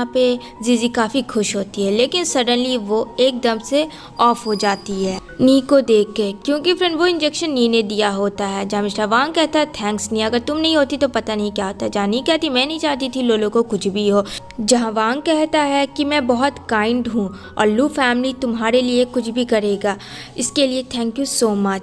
यहाँ पे जीजी काफ़ी खुश होती है, लेकिन सडनली वो एकदम से ऑफ हो जाती है नी को देख के, क्योंकि फ्रेंड वो इंजेक्शन नी ने दिया होता है। जहाँ मिस्टर वांग कहता है थैंक्स नी, अगर तुम नहीं होती तो पता नहीं क्या होता। जहाँ नी कहती मैं नहीं चाहती थी लोलो को कुछ भी हो। जहाँ वांग कहता है कि मैं बहुत काइंड हूँ और लू फैमिली तुम्हारे लिए कुछ भी करेगा, इसके लिए थैंक यू सो मच।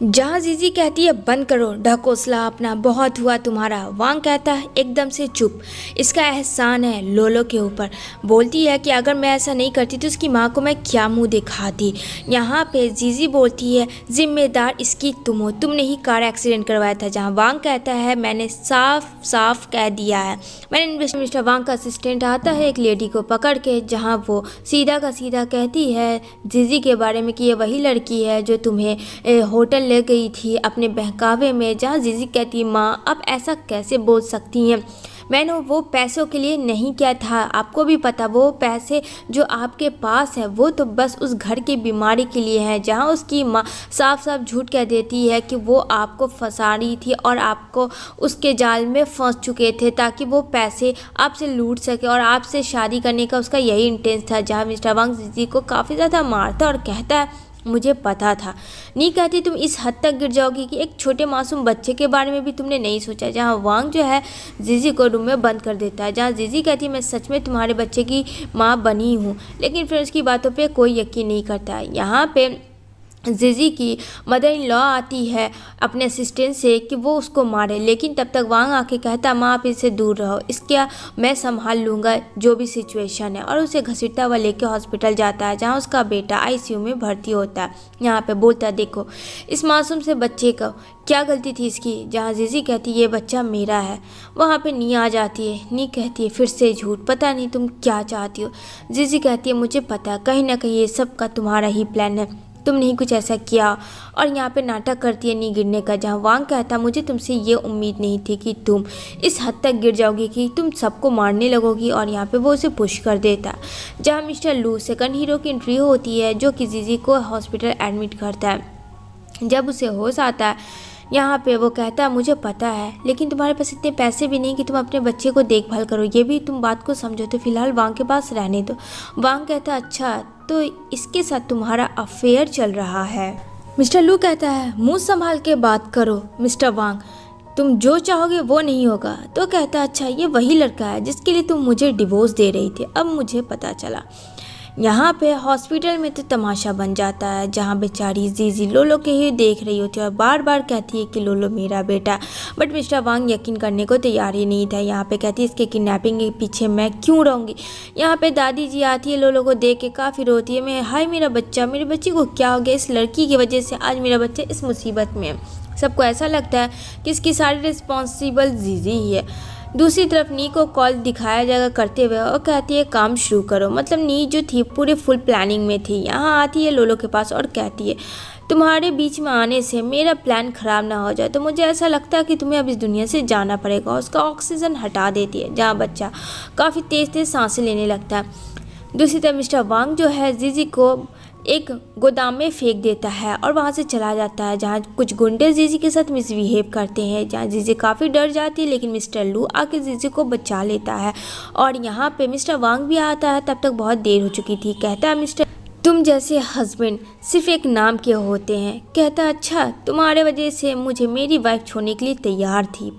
जहाँ जीजी कहती है बंद करो ढकोसला अपना, बहुत हुआ तुम्हारा। वांग कहता है एकदम से चुप, इसका एहसान है लोलो के ऊपर। बोलती है कि अगर मैं ऐसा नहीं करती तो उसकी माँ को मैं क्या मुंह दिखाती। यहाँ पे जीजी बोलती है जिम्मेदार इसकी तुम हो, तुमने ही कार एक्सीडेंट करवाया था। जहाँ वांग कहता है मैंने साफ साफ कह दिया है। मैंने मिस्टर वांग का असिस्टेंट आता है एक लेडी को पकड़ के, जहाँ वो सीधा का सीधा कहती है जीजी के बारे में कि ये वही लड़की है जो तुम्हें होटल ले गई थी अपने बहकावे में। जहाँ जीजी कहती माँ आप ऐसा कैसे बोल सकती हैं, मैंने वो पैसों के लिए नहीं किया था, आपको भी पता वो पैसे जो आपके पास है वो तो बस उस घर की बीमारी के लिए है। जहाँ उसकी माँ साफ साफ झूठ कह देती है कि वो आपको फंसा रही थी और आपको उसके जाल में फंस चुके थे ताकि वो पैसे आपसे लूट सके और आपसे शादी करने का उसका यही इंटेंस था। जहाँ मिस्टर वांग जीजी को काफ़ी ज़्यादा मारता और कहता है मुझे पता था। नी कहती तुम इस हद तक गिर जाओगी कि एक छोटे मासूम बच्चे के बारे में भी तुमने नहीं सोचा। जहाँ वांग जो है जीजी को रूम में बंद कर देता है। जहाँ जीजी कहती मैं सच में तुम्हारे बच्चे की माँ बनी हूँ, लेकिन फिर उसकी बातों पे कोई यकीन नहीं करता है। यहाँ पे जीजी की मदर इन लॉ आती है अपने असिस्टेंट से कि वो उसको मारे, लेकिन तब तक वांग आके कहता माँ आप इससे दूर रहो, इसके मैं संभाल लूँगा जो भी सिचुएशन है, और उसे घसीटता हुआ लेके हॉस्पिटल जाता है जहाँ उसका बेटा आईसीयू में भर्ती होता है। यहाँ पे बोलता है देखो इस मासूम से बच्चे का क्या गलती थी इसकी। जहाँ जीजी कहती ये बच्चा मेरा है। वहाँ पे नी आ जाती है। नी कहती है फिर से झूठ, पता नहीं तुम क्या चाहती हो। जीजी कहती है मुझे पता है कहीं ना कहीं ये सब का तुम्हारा ही प्लान है, तुमने ही कुछ ऐसा किया। और यहाँ पे नाटक करती है नी गिरने का। जहाँ वांग कहता मुझे तुमसे ये उम्मीद नहीं थी कि तुम इस हद तक गिर जाओगी कि तुम सबको मारने लगोगी, और यहाँ पे वो उसे पुश कर देता। जहाँ मिस्टर लू सेकंड हीरो की एंट्री होती है जो कि जीजी को हॉस्पिटल एडमिट करता है। जब उसे होश आता है यहाँ पे वो कहता है मुझे पता है लेकिन तुम्हारे पास इतने पैसे भी नहीं कि तुम अपने बच्चे को देखभाल करो, ये भी तुम बात को समझो, तो फिलहाल वांग के पास रहने दो। वांग कहता है अच्छा तो इसके साथ तुम्हारा अफेयर चल रहा है। मिस्टर लू कहता है मुंह संभाल के बात करो मिस्टर वांग, तुम जो चाहोगे वो नहीं होगा। तो कहता अच्छा ये वही लड़का है जिसके लिए तुम मुझे डिवोर्स दे रही थी, अब मुझे पता चला। यहाँ पे हॉस्पिटल में तो तमाशा बन जाता है जहाँ बेचारी जीजी लोलो के ही देख रही होती है और बार बार कहती है कि लोलो मेरा बेटा, बट मिस्टर वांग यकीन करने को तैयार ही नहीं था। यहाँ पे कहती है इसके किडनैपिंग के पीछे मैं क्यों रहूँगी। यहाँ पे दादी जी आती है लोलो को देख के काफ़ी रोती है, मैं हाय मेरा बच्चा, मेरे बच्चे को क्या हो गया, इस लड़की की वजह से आज मेरा बच्चा इस मुसीबत में है। सबको ऐसा लगता है कि इसकी सारी रिस्पॉन्सिबल जीजी ही है। दूसरी तरफ नी को कॉल दिखाया जाएगा करते हुए और कहती है काम शुरू करो। मतलब नी जो थी पूरे फुल प्लानिंग में थी। यहाँ आती है लोलो के पास और कहती है तुम्हारे बीच में आने से मेरा प्लान ख़राब ना हो जाए, तो मुझे ऐसा लगता है कि तुम्हें अब इस दुनिया से जाना पड़ेगा। उसका ऑक्सीजन हटा देती है जहाँ बच्चा काफ़ी तेज़ तेज़ सांसें लेने लगता है। दूसरी तरफ मिस्टर वांग जो है जीजी को एक गोदाम में फेंक देता है और वहाँ से चला जाता है, जहाँ कुछ गुंडे जीजी के साथ मिसबिहेव करते हैं। जहाँ जीजी काफ़ी डर जाती है लेकिन मिस्टर लू आके जीजी को बचा लेता है। और यहाँ पे मिस्टर वांग भी आता है, तब तक बहुत देर हो चुकी थी। कहता है मिस्टर तुम जैसे हस्बैंड सिर्फ एक नाम के होते हैं। कहता अच्छा तुम्हारे वजह से मुझे मेरी वाइफ छोड़ने के लिए तैयार थी।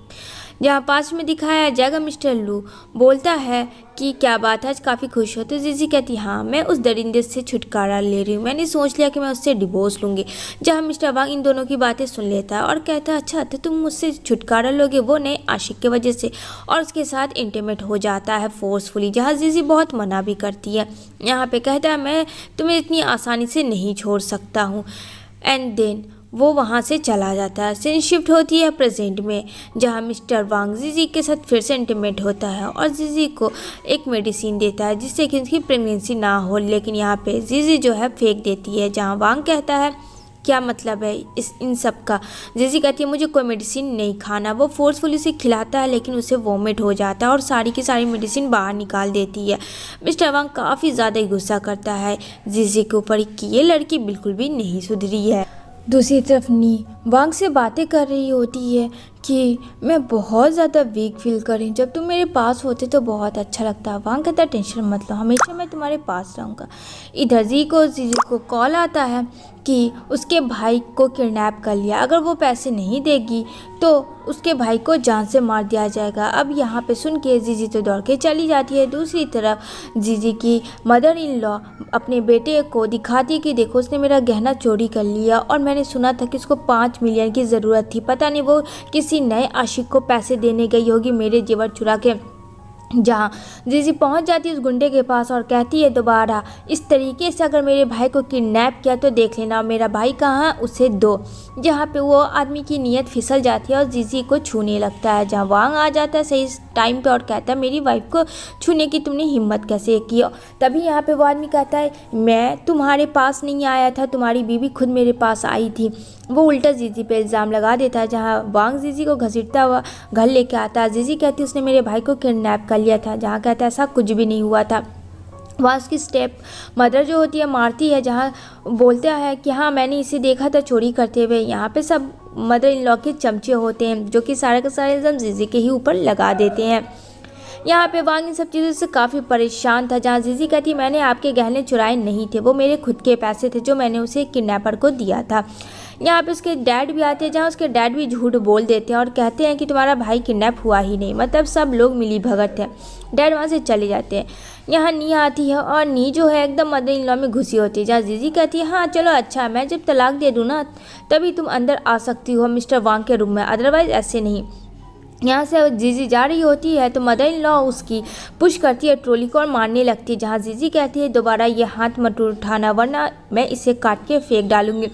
जहाँ पास में दिखाया जाएगा मिस्टर लू बोलता है कि क्या बात है आज काफ़ी खुश हो। तो जीजी कहती हाँ मैं उस दरिंदे से छुटकारा ले रही हूँ, मैंने सोच लिया कि मैं उससे डिवोर्स लूँगी। जहाँ मिस्टर वांग इन दोनों की बातें सुन लेता है और कहता है अच्छा तो तुम मुझसे छुटकारा लोगे वो नए आशिक की वजह से, और उसके साथ इंटीमेट हो जाता है फोर्सफुली। जहाँ जीजी बहुत मना भी करती है। यहाँ पे कहता है मैं तुम्हें इतनी आसानी से नहीं छोड़ सकता हूँ। एंड देन वो वहाँ से चला जाता है। सीन शिफ्ट होती है प्रेजेंट में जहाँ मिस्टर वांग जीजी के साथ फिर से इंटीमेट होता है और जीजी को एक मेडिसिन देता है जिससे कि उसकी प्रेगनेंसी ना हो, लेकिन यहाँ पे जीजी जो है फेंक देती है। जहाँ वांग कहता है क्या मतलब है इन सब का। जीजी कहती है मुझे कोई मेडिसिन नहीं खाना। वो फोर्सफुली उसे खिलाता है लेकिन उसे वोमिट हो जाता है और सारी की सारी मेडिसिन बाहर निकाल देती है। मिस्टर वांग काफ़ी ज़्यादा गुस्सा करता है जीजी के ऊपर कि ये लड़की बिल्कुल भी नहीं सुधरी है। दूसरी तरफ नी वांग से बातें कर रही होती है कि मैं बहुत ज़्यादा वीक फील कर रही हूँ, जब तुम मेरे पास होते तो बहुत अच्छा लगता। वांग कहता टेंशन मत लो, हमेशा मैं तुम्हारे पास रहूँगा। इधर जीजी को कॉल आता है कि उसके भाई को किडनैप कर लिया, अगर वो पैसे नहीं देगी तो उसके भाई को जान से मार दिया जाएगा। अब यहाँ पे सुन के जीजी तो दौड़ के चली जाती है। दूसरी तरफ जीजी की मदर इन लॉ अपने बेटे को दिखाती है कि देखो उसने मेरा गहना चोरी कर लिया और मैंने सुना था कि उसको 5 मिलियन की ज़रूरत थी, पता नहीं वो किसी नए आशिक को पैसे देने गई होगी मेरे जेवर चुरा के। जहाँ जीजी पहुंच जाती है उस गुंडे के पास और कहती है दोबारा इस तरीके से अगर मेरे भाई को किडनैप किया तो देख लेना मेरा भाई कहाँ है, उसे दो। जहाँ पे वो आदमी की नीयत फिसल जाती है और जीजी को छूने लगता है। जहाँ वांग आ जाता है सही टाइम पे और कहता है मेरी वाइफ को छूने की तुमने हिम्मत कैसे की। तभी यहाँ पे वो आदमी कहता है मैं तुम्हारे पास नहीं आया था, तुम्हारी बीवी खुद मेरे पास आई थी। वो उल्टा जीजी पे इल्ज़ाम लगा देता है। जहाँ वांग जीजी को घसीटता हुआ घर लेके आता है। जीजी कहती है उसने मेरे भाई को किडनैप कर लिया था, जहाँ कहता है ऐसा कुछ भी नहीं हुआ था। वहाँ उसकी स्टेप मदर जो होती है मारती है, जहाँ बोलता है कि हाँ मैंने इसे देखा था चोरी करते हुए। यहाँ पे सब मदर इन लॉ के चमचे होते हैं जो कि सारे के सारे इल्ज़ाम जीजी के ही ऊपर लगा देते हैं। यहाँ पे वांग इन सब चीज़ों से काफ़ी परेशान था। जहाँ जीजी कहती मैंने आपके गहने चुराए नहीं थे, वो मेरे खुद के पैसे थे जो मैंने उसे किडनैपर को दिया था। यहाँ पे उसके डैड भी आते हैं, जहाँ उसके डैड भी झूठ बोल देते हैं और कहते हैं कि तुम्हारा भाई किडनैप हुआ ही नहीं, मतलब सब लोग मिली भगत है। डैड वहाँ से चले जाते हैं। यहाँ नी आती है और नी जो है एकदम मदर इन लॉ में घुसी होती है। जहाँ जीजी कहती है हाँ चलो अच्छा मैं जब तलाक दे दूँ ना तभी तुम अंदर आ सकती हो मिस्टर वांग के रूम में, अदरवाइज़ ऐसे नहीं। यहाँ से जीजी जा रही होती है तो मदर इन लॉ उसकी पुश करती है ट्रॉली को और मारने लगती है। जहाँ जीजी कहती है दोबारा ये हाथ मत उठाना वरना मैं इसे काट के फेंक डालूंगी।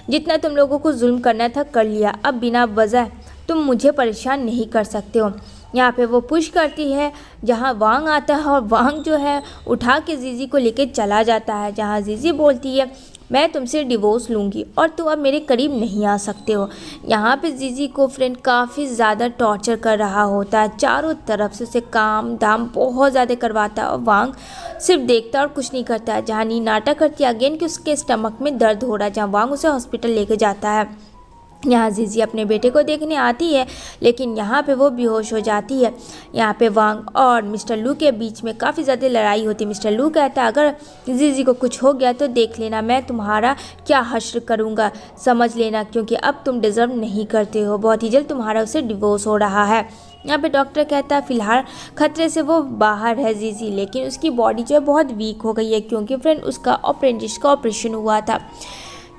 जितना तुम लोगों को जुल्म करना था कर लिया, अब बिना वजह तुम मुझे परेशान नहीं कर सकते हो। यहाँ पे वो पुश करती है। जहाँ वांग आता है और वांग जो है उठा के जीजी को लेके चला जाता है। जहाँ जीजी बोलती है मैं तुमसे डिवोर्स लूँगी और तुम अब मेरे करीब नहीं आ सकते हो। यहाँ पे जीजी को फ्रेंड काफ़ी ज़्यादा टॉर्चर कर रहा होता है, चारों तरफ से उसे काम दाम बहुत ज़्यादा करवाता है और वांग सिर्फ देखता और कुछ नहीं करता है। जहाँ नी नाटक करती है अगेन कि उसके स्टमक में दर्द हो रहा है। जहाँ वांग उसे हॉस्पिटल लेके जाता है। यहाँ जीजी अपने बेटे को देखने आती है लेकिन यहाँ पे वो बेहोश हो जाती है। यहाँ पे वांग और मिस्टर लू के बीच में काफ़ी ज़्यादा लड़ाई होती है। मिस्टर लू कहता है अगर जीजी को कुछ हो गया तो देख लेना मैं तुम्हारा क्या हश्र करूँगा, समझ लेना, क्योंकि अब तुम डिज़र्व नहीं करते हो, बहुत ही जल्द तुम्हारा उससे डिवोर्स हो रहा है। यहाँ पे डॉक्टर कहता है फ़िलहाल खतरे से वो बाहर है जीजी, लेकिन उसकी बॉडी जो है बहुत वीक हो गई है क्योंकि फ्रेंड उसका अप्रेंटिस का ऑपरेशन हुआ था।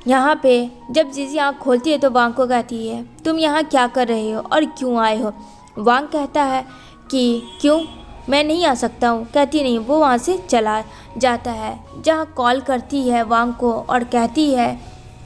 यहाँ पे जब जीजी आँख खोलती है तो वांग को कहती है तुम यहाँ क्या कर रहे हो और क्यों आए हो। वांग कहता है कि क्यों मैं नहीं आ सकता हूँ, कहती नहीं। वो वहाँ से चला जाता है। जहाँ कॉल करती है वांग को और कहती है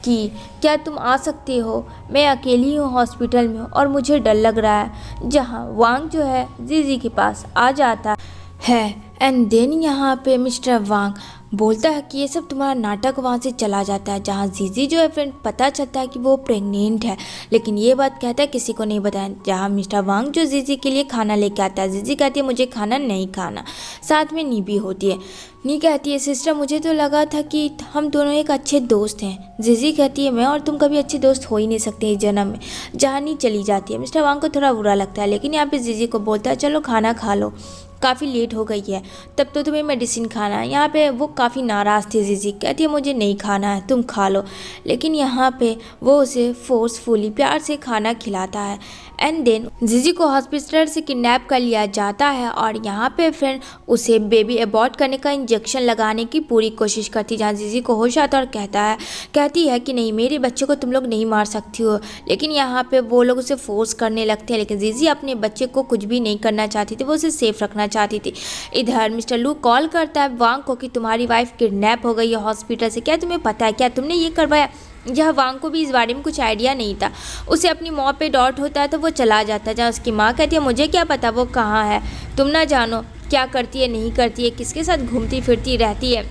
कि क्या तुम आ सकते हो, मैं अकेली हूँ हॉस्पिटल में और मुझे डर लग रहा है। जहाँ वांग जो है जीजी के पास आ जाता है एंड देन यहाँ पे मिस्टर वांग बोलता है कि ये सब तुम्हारा नाटक, वहाँ से चला जाता है। जहाँ जीजी जो है फ्रेंड पता चलता है कि वो प्रेग्नेंट है, लेकिन ये बात कहता है किसी को नहीं बताया। जहाँ मिस्टर वांग जो जीजी के लिए खाना लेके आता है, जीजी कहती है मुझे खाना नहीं खाना। साथ में नी भी होती है। नी कहती है सिस्टर मुझे तो लगा था कि हम दोनों एक अच्छे दोस्त हैं। जीजी कहती है मैं और तुम कभी अच्छे दोस्त हो ही नहीं सकते इस जन्म में। जहाँ नी चली जाती है। मिस्टर वांग को थोड़ा बुरा लगता है लेकिन यहाँ पे जीजी को बोलता है चलो खाना खा लो, काफ़ी लेट हो गई है, तब तो तुम्हें मेडिसिन खाना है। यहाँ पे वो काफ़ी नाराज़ थी। जीजी कहती है मुझे नहीं खाना है, तुम खा लो, लेकिन यहाँ पे वो उसे फोर्सफुली प्यार से खाना खिलाता है। एंड देन जीजी को हॉस्पिटल से किडनैप कर लिया जाता है और यहाँ पे फिर उसे बेबी अबॉर्ट करने का इंजेक्शन लगाने की पूरी कोशिश करती है। जहाँ जीजी को होश आता है और कहती है कि नहीं मेरे बच्चे को तुम लोग नहीं मार सकती हो, लेकिन यहाँ पे वो लोग उसे फोर्स करने लगते हैं। लेकिन जीजी अपने बच्चे को कुछ भी नहीं करना चाहती थी, वो उसे सेफ रखना चाहती थी। इधर मिस्टर लू कॉल करता है वांग को कि तुम्हारी वाइफ किडनैप हो गई है हॉस्पिटल से, क्या तुम्हें पता है, क्या तुमने ये करवाया। जहाँ वांग को भी इस बारे में कुछ आइडिया नहीं था। उसे अपनी माँ पे डाउट होता है तो वो चला जाता है। जहाँ उसकी माँ कहती है मुझे क्या पता वो कहाँ है, तुम ना जानो क्या करती है नहीं करती है, किसके साथ घूमती फिरती रहती है।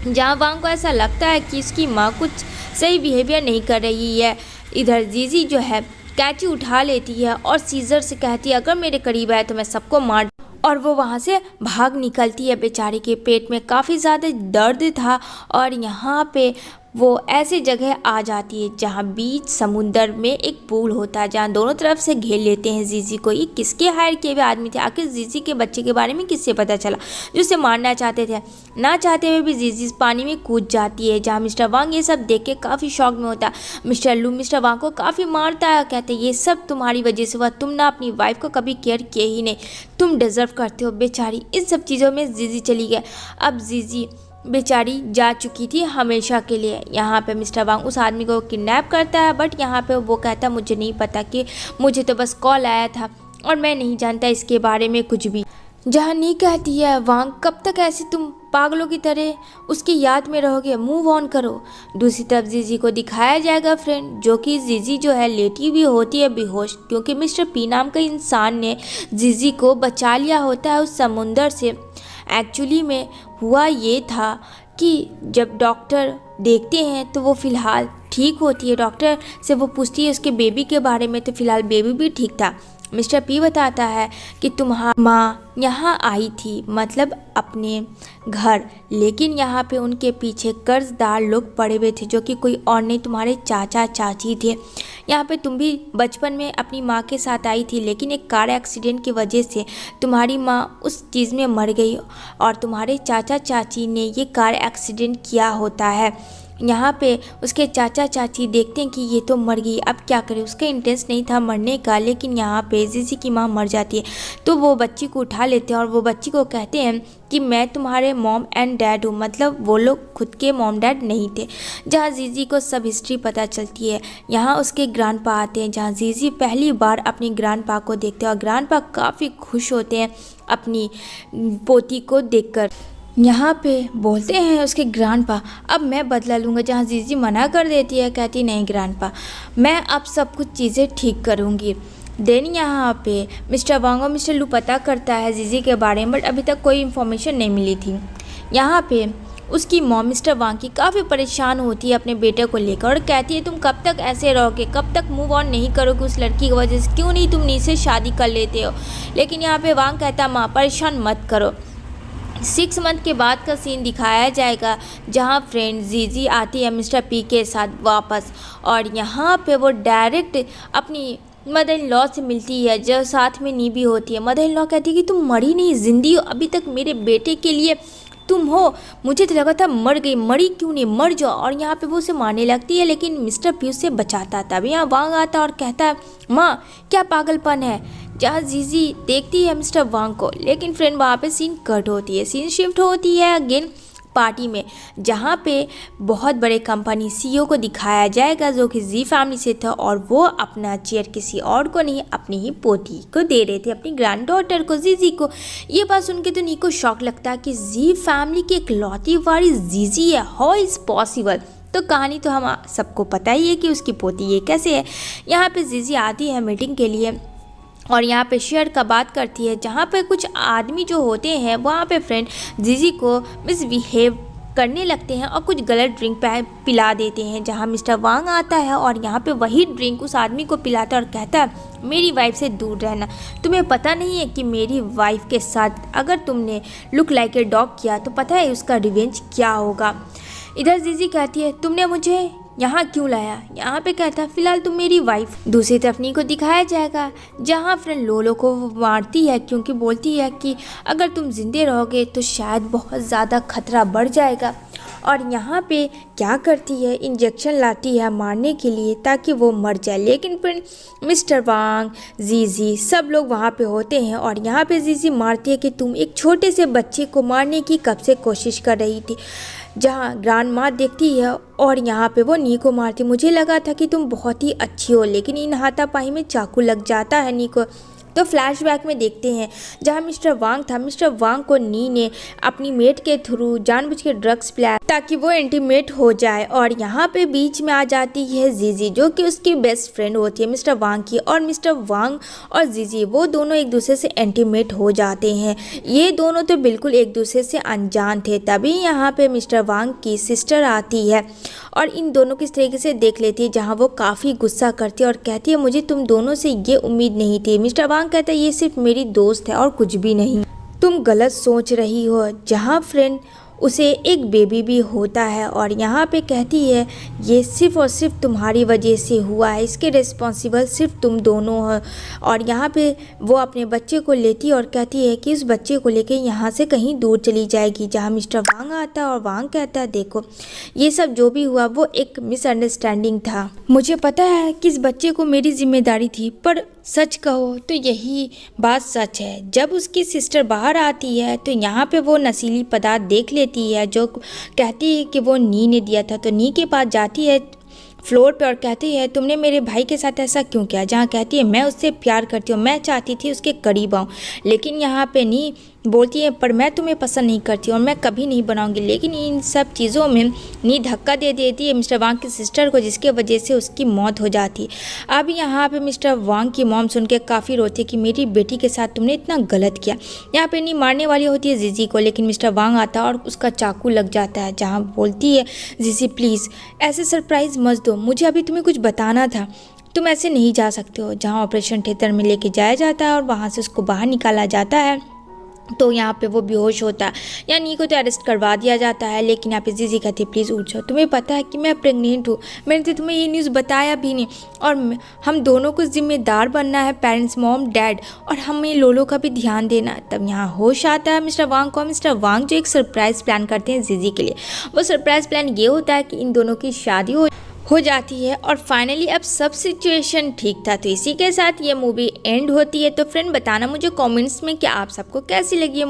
जहाँ वांग को ऐसा लगता है कि उसकी माँ कुछ सही बिहेवियर नहीं कर रही है। इधर जीजी जो है कैंची उठा लेती है और सीजर से कहती है अगर मेरे करीब आए तो मैं सबको मार, और वो वहाँ से भाग निकलती है। बेचारी के पेट में काफ़ी ज़्यादा दर्द था और यहाँ पे वो ऐसी जगह आ जाती है जहाँ बीच समुंदर में एक पूल होता है, जहाँ दोनों तरफ से घेर लेते हैं जीजी को। ये किसके हायर किए हुए आदमी थे? आखिर जीजी के बच्चे के बारे में किससे पता चला जो उसे मारना चाहते थे? ना चाहते हुए भी जीजी पानी में कूद जाती है, जहाँ मिस्टर वांग ये सब देख के काफ़ी शौक में होता है। मिस्टर लू मिस्टर वांग को काफ़ी मारता है, कहते ये सब तुम्हारी वजह से हुआ, तुम ना अपनी वाइफ को कभी केयर किए ही नहीं, तुम डिजर्व करते हो। बेचारी इन सब चीज़ों में जीजी चली गई। अब जीजी बेचारी जा चुकी थी हमेशा के लिए। यहाँ पे मिस्टर वांग उस आदमी को किडनैप करता है, बट यहाँ पे वो कहता मुझे नहीं पता, कि मुझे तो बस कॉल आया था और मैं नहीं जानता इसके बारे में कुछ भी। जहाँ नी कहती है वांग कब तक ऐसे तुम पागलों की तरह उसकी याद में रहोगे, मूव ऑन करो। दूसरी तरफ जीजी को दिखाया जाएगा फ्रेंड, जो कि जीजी जो है लेटी हुई होती है बेहोश, क्योंकि मिस्टर पी नाम का इंसान ने जीजी को बचा लिया होता है उस समुंदर से। एक्चुअली में हुआ ये था कि जब डॉक्टर देखते हैं तो वो फ़िलहाल ठीक होती है। डॉक्टर से वो पूछती है उसके बेबी के बारे में, तो फ़िलहाल बेबी भी ठीक था। मिस्टर पी बताता है कि तुम्हारी माँ यहाँ आई थी, मतलब अपने घर, लेकिन यहाँ पे उनके पीछे कर्जदार लोग पड़े हुए थे, जो कि कोई और नहीं तुम्हारे चाचा चाची थे। यहाँ पे तुम भी बचपन में अपनी माँ के साथ आई थी, लेकिन एक कार एक्सीडेंट की वजह से तुम्हारी माँ उस चीज़ में मर गई और तुम्हारे चाचा चाची ने ये कार एक्सीडेंट किया होता है। यहाँ पे उसके चाचा चाची देखते हैं कि ये तो मर गई, अब क्या करें। उसका इंटेंस नहीं था मरने का, लेकिन यहाँ पे जीजी की माँ मर जाती है, तो वो बच्ची को उठा लेते हैं और वो बच्ची को कहते हैं कि मैं तुम्हारे मॉम एंड डैड हूँ, मतलब वो लोग खुद के मॉम डैड नहीं थे। जहाँ जीजी को सब हिस्ट्री पता चलती है। यहाँ उसके ग्रैंडपा आते हैं, जहाँ जीजी पहली बार अपनी ग्रैंडपा को देखते हैं और ग्रैंडपा काफ़ी खुश होते हैं अपनी पोती को देखकर। यहाँ पे बोलते हैं उसके ग्रैंडपा अब मैं बदला लूँगा, जहाँ जीजी मना कर देती है, कहती नहीं ग्रैंडपा मैं अब सब कुछ चीज़ें ठीक करूँगी। देन यहाँ पे मिस्टर वांग और मिस्टर लू पता करता है जीजी के बारे में, बट अभी तक कोई इन्फॉर्मेशन नहीं मिली थी। यहाँ पे उसकी मॉम मिस्टर वांग की काफ़ी परेशान होती है अपने बेटे को लेकर और कहती है तुम कब तक ऐसे रहोगे, कब तक मूव ऑन नहीं करोगे उस लड़की की वजह से, क्यों नहीं तुम नी से शादी कर लेते हो। लेकिन यहाँ पे वांग कहता माँ परेशान मत करो। 6 मंथ के बाद का सीन दिखाया जाएगा, जहाँ फ्रेंड जीजी आती है मिस्टर पी के साथ वापस, और यहाँ पे वो डायरेक्ट अपनी मदर इन लॉ से मिलती है, जो साथ में नी भी होती है। मदर इन लॉ कहती है कि तुम मरी नहीं, जिंदी हो, अभी तक मेरे बेटे के लिए तुम हो, मुझे तो लगा था मर गई, मरी क्यों नहीं, मर जाओ। और यहाँ पे वो उसे मारने लगती है, लेकिन मिस्टर पी उसे बचाता। तभी यहाँ वांग आता और कहता है माँ क्या पागलपन है। जहाँ जीजी देखती है मिस्टर वांग को, लेकिन फ्रेंड वहाँ पे सीन कट होती है, सीन शिफ्ट होती है अगेन पार्टी में, जहाँ पे बहुत बड़े कंपनी सीईओ को दिखाया जाएगा, जो कि जी फैमिली से था, और वो अपना चेयर किसी और को नहीं अपनी ही पोती को दे रहे थे, अपनी ग्रैंड डॉटर को, जीजी को। ये बात सुन के तो नी को शौक लगता है कि जी फैमिली की इकलौती वारिस जीजी है, हाउ इज़ पॉसिबल। तो कहानी तो हम सबको पता ही है कि उसकी पोती ये कैसे है। यहाँ पे जीजी आती है मीटिंग के लिए और यहाँ पे शेयर का बात करती है, जहाँ पे कुछ आदमी जो होते हैं वहाँ पे फ्रेंड जीजी को मिसबिहेव करने लगते हैं और कुछ गलत ड्रिंक पिला देते हैं। जहाँ मिस्टर वांग आता है और यहाँ पे वही ड्रिंक उस आदमी को पिलाता है और कहता है मेरी वाइफ से दूर रहना, तुम्हें पता नहीं है कि मेरी वाइफ के साथ अगर तुमने लुक लाइक ए डॉग किया तो पता है उसका रिवेंज क्या होगा। इधर जीजी कहती है तुमने मुझे यहाँ क्यों लाया। यहाँ पे कहता है फिलहाल तुम मेरी वाइफ। दूसरी तरफ नी को दिखाया जाएगा, जहाँ फ्रेंड लोलो को मारती है, क्योंकि बोलती है कि अगर तुम जिंदे रहोगे तो शायद बहुत ज़्यादा खतरा बढ़ जाएगा। और यहाँ पे क्या करती है, इंजेक्शन लाती है मारने के लिए ताकि वो मर जाए। लेकिन फ्रेंड मिस्टर वांग जीजी सब लोग वहाँ पे होते हैं और यहाँ पे जीजी मारती है कि तुम एक छोटे से बच्चे को मारने की कब से कोशिश कर रही थी। जहाँ ग्रांड माँ देखती है और यहाँ पे वो नी को मारती। मुझे लगा था कि तुम बहुत ही अच्छी हो, लेकिन इन हाथापाई में चाकू लग जाता है नी को। तो फ्लैशबैक में देखते हैं जहाँ मिस्टर वांग था, मिस्टर वांग को नी ने अपनी मेट के थ्रू जानबूझ के ड्रग्स पिलाया ताकि वो इंटीमेट हो जाए। और यहाँ पे बीच में आ जाती है जीजी, जो कि उसकी बेस्ट फ्रेंड होती है मिस्टर वांग की, और मिस्टर वांग और जीजी वो दोनों एक दूसरे से इंटीमेट हो जाते हैं। ये दोनों तो बिल्कुल एक दूसरे से अनजान थे। तभी यहाँ पे मिस्टर वांग की सिस्टर आती है और इन दोनों किस तरीके से देख लेती है, जहाँ वो काफ़ी गुस्सा करती है और कहती है मुझे तुम दोनों से ये उम्मीद नहीं थी। मिस्टर वांग कहता है ये सिर्फ मेरी दोस्त है और कुछ भी नहीं, तुम गलत सोच रही हो। जहाँ फ्रेंड उसे एक बेबी भी होता है और यहाँ पे कहती है ये सिर्फ़ और सिर्फ तुम्हारी वजह से हुआ है, इसके रिस्पॉन्सिबल सिर्फ तुम दोनों हो। और यहाँ पे वो अपने बच्चे को लेती है और कहती है कि उस बच्चे को लेके यहाँ से कहीं दूर चली जाएगी। जहाँ मिस्टर वांग आता है और वांग कहता है देखो ये सब जो भी हुआ वो एक मिसअंडरस्टैंडिंग था, मुझे पता है कि इस बच्चे को मेरी जिम्मेदारी थी, पर सच कहो तो यही बात सच है। जब उसकी सिस्टर बाहर आती है तो यहाँ पे वो नशीली पदार्थ देख लेती है जो कहती है कि वो नी ने दिया था। तो नी के पास जाती है फ्लोर पे और कहती है तुमने मेरे भाई के साथ ऐसा क्यों किया। जहाँ कहती है मैं उससे प्यार करती हूँ, मैं चाहती थी उसके करीब आऊँ, लेकिन यहाँ पे नी बोलती है पर मैं तुम्हें पसंद नहीं करती और मैं कभी नहीं बनाऊंगी। लेकिन इन सब चीज़ों में नी धक्का दे देती है मिस्टर वांग की सिस्टर को, जिसके वजह से उसकी मौत हो जाती है। अब यहाँ पे मिस्टर वांग की मॉम सुन के काफ़ी रोती है कि मेरी बेटी के साथ तुमने इतना गलत किया। यहाँ पे नी मारने वाली होती है जीजी को, लेकिन मिस्टर वांग आता है और उसका चाकू लग जाता है। जहाँ बोलती है जीजी प्लीज़ ऐसे सरप्राइज़ मत दो, मुझे अभी तुम्हें कुछ बताना था, तुम ऐसे नहीं जा सकते हो। जहाँ ऑपरेशन थिएटर में लेके जाया जाता है और वहाँ से उसको बाहर निकाला जाता है तो यहाँ पे वो बेहोश होता है। या नी को तो अरेस्ट करवा दिया जाता है, लेकिन यहाँ पे जीजी कहती है प्लीज़ उठ जाओ, तुम्हें पता है कि मैं प्रेग्नेंट हूँ, मैंने तो तुम्हें ये न्यूज़ बताया भी नहीं और हम दोनों को जिम्मेदार बनना है, पेरेंट्स मॉम डैड, और हमें लोलो का भी ध्यान देना है। तब यहाँ होश आता है मिस्टर वांग को। मिस्टर वांग जो एक सरप्राइज़ प्लान करते हैं जीजी के लिए, वो सरप्राइज़ प्लान ये होता है कि इन दोनों की शादी हो जाती है और फाइनली अब सब सिचुएशन ठीक था। तो इसी के साथ ये मूवी एंड होती है। तो फ्रेंड बताना मुझे कमेंट्स में कि आप सबको कैसी लगी है।